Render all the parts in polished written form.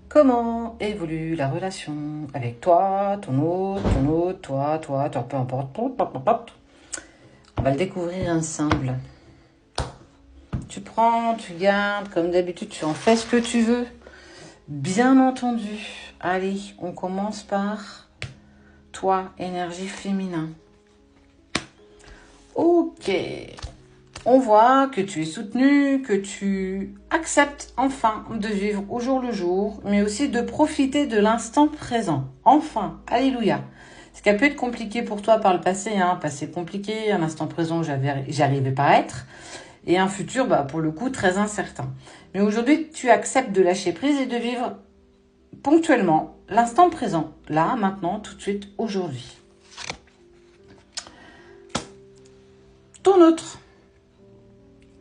Comment évolue la relation avec toi, ton autre, toi, peu importe. On va le découvrir ensemble. Tu prends, tu gardes, comme d'habitude, tu en fais ce que tu veux. Bien entendu. Allez, on commence par toi, énergie féminin. Ok. On voit que tu es soutenu, que tu acceptes enfin de vivre au jour le jour, mais aussi de profiter de l'instant présent. Enfin, alléluia. Ce qui a pu être compliqué pour toi par le passé, passé compliqué, un instant présent où j'arrivais pas à être, et un futur, pour le coup, très incertain. Mais aujourd'hui, tu acceptes de lâcher prise et de vivre ponctuellement l'instant présent, là, maintenant, tout de suite, aujourd'hui. Ton autre.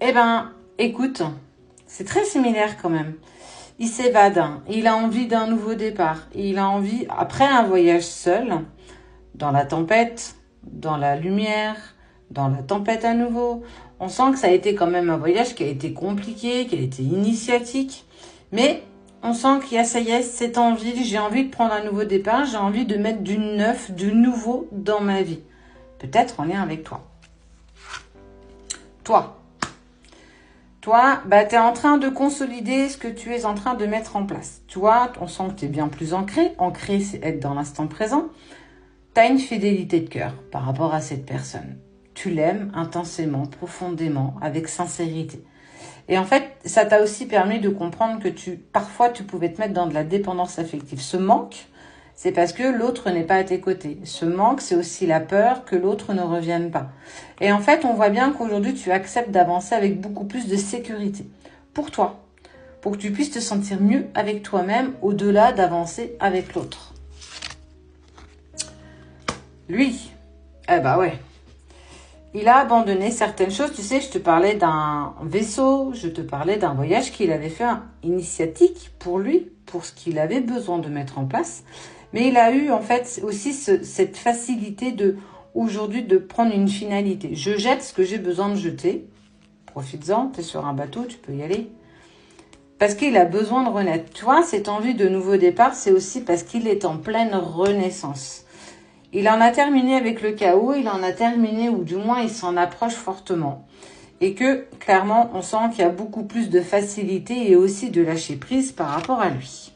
Eh ben, écoute, c'est très similaire quand même. Il s'évade, il a envie d'un nouveau départ, il a envie, après un voyage seul, dans la tempête, dans la lumière, dans la tempête à nouveau. On sent que ça a été quand même un voyage qui a été compliqué, qui a été initiatique, mais on sent qu'il y a, ça y est, cette envie, j'ai envie de prendre un nouveau départ, j'ai envie de mettre du neuf, du nouveau dans ma vie. Peut-être en lien avec toi. Toi, tu es en train de consolider ce que tu es en train de mettre en place. Tu vois, on sent que tu es bien plus ancré. Ancré, c'est être dans l'instant présent. Tu as une fidélité de cœur par rapport à cette personne. Tu l'aimes intensément, profondément, avec sincérité. Et en fait, ça t'a aussi permis de comprendre que parfois, tu pouvais te mettre dans de la dépendance affective. Ce manque, c'est parce que l'autre n'est pas à tes côtés. Ce manque, c'est aussi la peur que l'autre ne revienne pas. Et en fait, on voit bien qu'aujourd'hui, tu acceptes d'avancer avec beaucoup plus de sécurité. Pour toi, pour que tu puisses te sentir mieux avec toi-même, au-delà d'avancer avec l'autre. Lui, ouais. Il a abandonné certaines choses. Tu sais, je te parlais d'un vaisseau, je te parlais d'un voyage qu'il avait fait initiatique pour lui, pour ce qu'il avait besoin de mettre en place. Mais il a eu en fait aussi cette facilité aujourd'hui de prendre une finalité. Je jette ce que j'ai besoin de jeter. Profites-en, tu es sur un bateau, tu peux y aller. Parce qu'il a besoin de renaître. Tu vois, cette envie de nouveau départ, c'est aussi parce qu'il est en pleine renaissance. Il en a terminé avec le chaos, il en a terminé, ou du moins il s'en approche fortement. Et que, clairement, on sent qu'il y a beaucoup plus de facilité et aussi de lâcher prise par rapport à lui.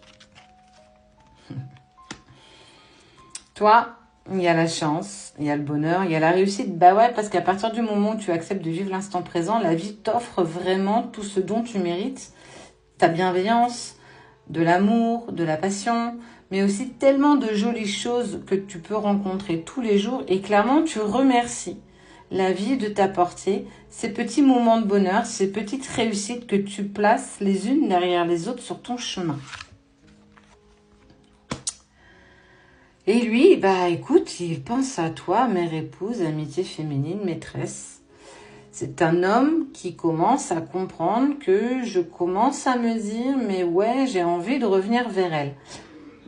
Toi, il y a la chance, il y a le bonheur, il y a la réussite. Bah ouais, parce qu'à partir du moment où tu acceptes de vivre l'instant présent, la vie t'offre vraiment tout ce dont tu mérites. Ta bienveillance, de l'amour, de la passion, mais aussi tellement de jolies choses que tu peux rencontrer tous les jours. Et clairement, tu remercies la vie de t'apporter ces petits moments de bonheur, ces petites réussites que tu places les unes derrière les autres sur ton chemin. Et lui, écoute, il pense à toi, mère, épouse, amitié féminine, maîtresse. C'est un homme qui commence à comprendre que je commence à me dire, mais ouais, j'ai envie de revenir vers elle.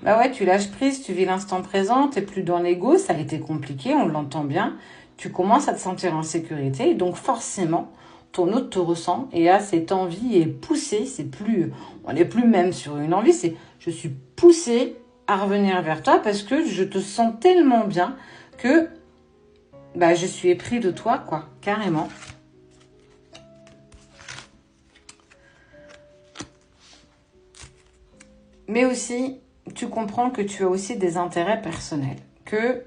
Bah ouais, tu lâches prise, tu vis l'instant présent, t'es plus dans l'ego, ça a été compliqué, on l'entend bien. Tu commences à te sentir en sécurité, et donc forcément, ton autre te ressent et a cette envie est poussée, on n'est plus même sur une envie, c'est je suis poussée à revenir vers toi parce que je te sens tellement bien que je suis épris de toi, quoi, carrément. Mais aussi, tu comprends que tu as aussi des intérêts personnels, que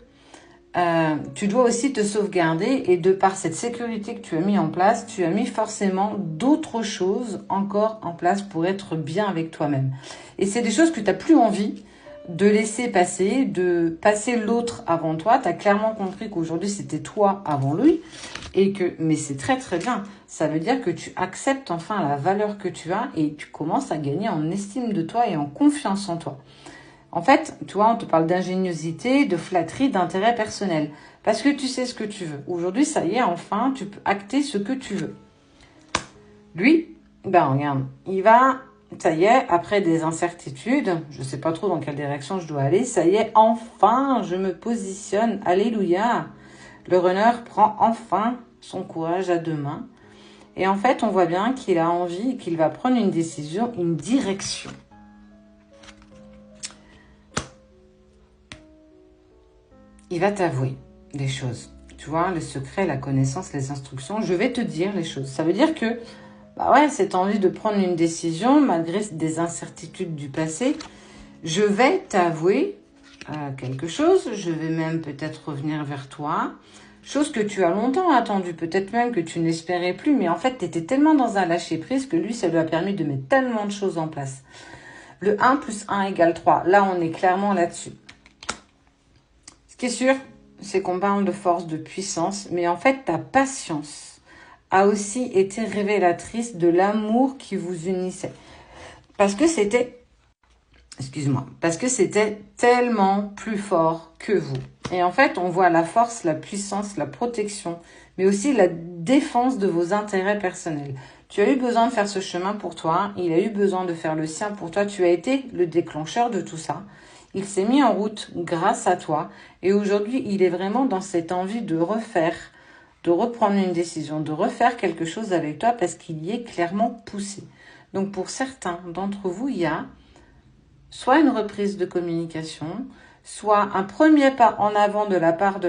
tu dois aussi te sauvegarder et de par cette sécurité que tu as mis en place, tu as mis forcément d'autres choses encore en place pour être bien avec toi-même. Et c'est des choses que tu n'as plus envie de laisser passer, de passer l'autre avant toi. Tu as clairement compris qu'aujourd'hui c'était toi avant lui. Mais c'est très très bien. Ça veut dire que tu acceptes enfin la valeur que tu as et tu commences à gagner en estime de toi et en confiance en toi. En fait, tu vois, on te parle d'ingéniosité, de flatterie, d'intérêt personnel. Parce que tu sais ce que tu veux. Aujourd'hui, ça y est, enfin, tu peux acter ce que tu veux. Lui, regarde, il va, ça y est, après des incertitudes, je ne sais pas trop dans quelle direction je dois aller, ça y est, enfin, je me positionne, alléluia. Le runner prend enfin son courage à deux mains. Et en fait, on voit bien qu'il a envie, qu'il va prendre une décision, une direction. il va t'avouer des choses. Tu vois, le secret, la connaissance, les instructions, je vais te dire les choses. Ça veut dire que, bah ouais, cette envie de prendre une décision, malgré des incertitudes du passé, je vais t'avouer quelque chose. Je vais même peut-être revenir vers toi. Chose que tu as longtemps attendue, peut-être même que tu n'espérais plus, mais en fait, tu étais tellement dans un lâcher-prise que lui, ça lui a permis de mettre tellement de choses en place. Le 1 plus 1 égale 3. Là, on est clairement là-dessus. Ce qui est sûr, c'est qu'on parle de force, de puissance, mais en fait, ta patience a aussi été révélatrice de l'amour qui vous unissait. Parce que c'était, excuse-moi, parce que c'était tellement plus fort que vous. Et en fait, on voit la force, la puissance, la protection, mais aussi la défense de vos intérêts personnels. Tu as eu besoin de faire ce chemin pour toi, il a eu besoin de faire le sien pour toi, tu as été le déclencheur de tout ça. Il s'est mis en route grâce à toi et aujourd'hui, il est vraiment dans cette envie de refaire, de reprendre une décision, de refaire quelque chose avec toi parce qu'il y est clairement poussé. Donc pour certains d'entre vous, il y a soit une reprise de communication, soit un premier pas en avant de la part de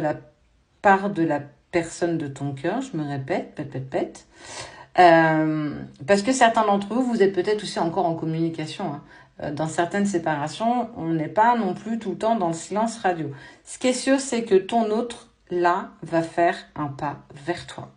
la personne de ton cœur, je me répète, parce que certains d'entre vous, vous êtes peut-être aussi encore en communication. Dans certaines séparations, on n'est pas non plus tout le temps dans le silence radio. Ce qui est sûr, c'est que ton autre, là, va faire un pas vers toi.